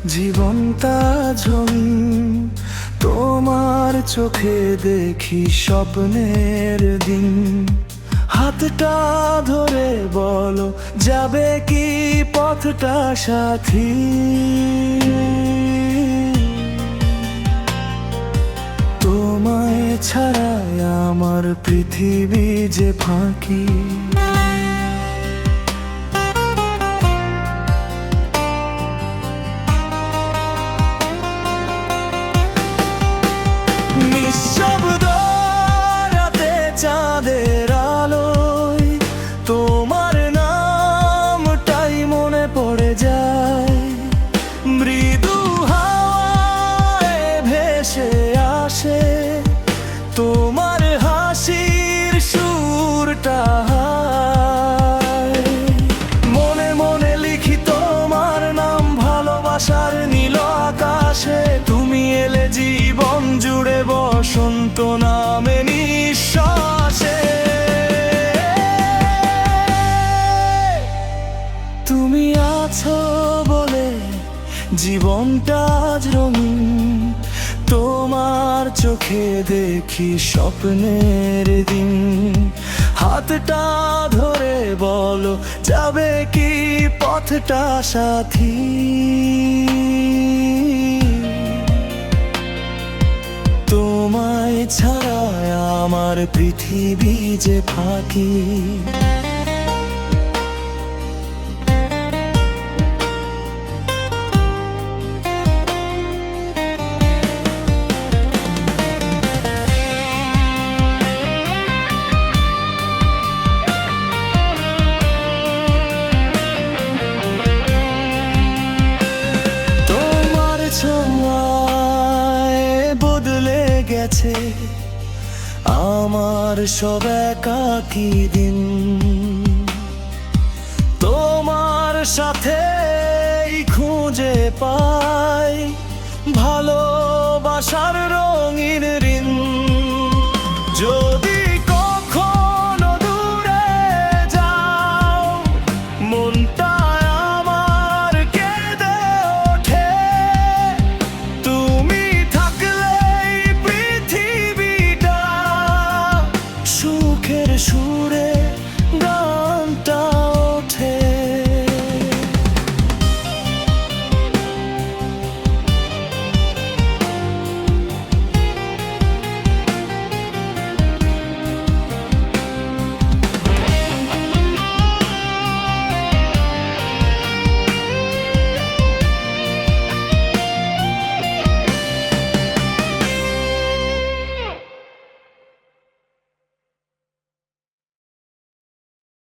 জীবনটা ঝুম, তোমার চোখে দেখি স্বপ্নের দিন। হাতটা ধরে বলো, যাবে কি পথটা সাথী? তোমায় ছাড়াই আমার পৃথিবী যে ফাঁকি। নিঃশব্দ রাতে চাঁদের আলোয় তোমার নামটাই মনে পড়ে যায়। মৃদু হাওয়ায় ভেসে আসে তোমার হাসির সুরটা। মনে মনে লিখি তোমার নাম ভালোবাসার নীল আকাশে। তুমি এলে জীবন জুড়ে বসন্ত নামে নিঃশ্বাসে। তুমি আছো বলে জীবনটা আজ রঙিন। তোমার চোখে দেখি স্বপ্নের দিন। হাতটা ধরে বলো, যাবে কি পথটা সাথী? তোমায় ছাড়া আমার পৃথিবী যে ফাঁকি। ছোঁয়ায় বদলে গেছে আমার সব একাকী দিন। তোমার সাথে খুঁজে পাই ভালোবাসার রঙিন ঋণ। যদি কখনো দূরে যাও, মনটা সুরে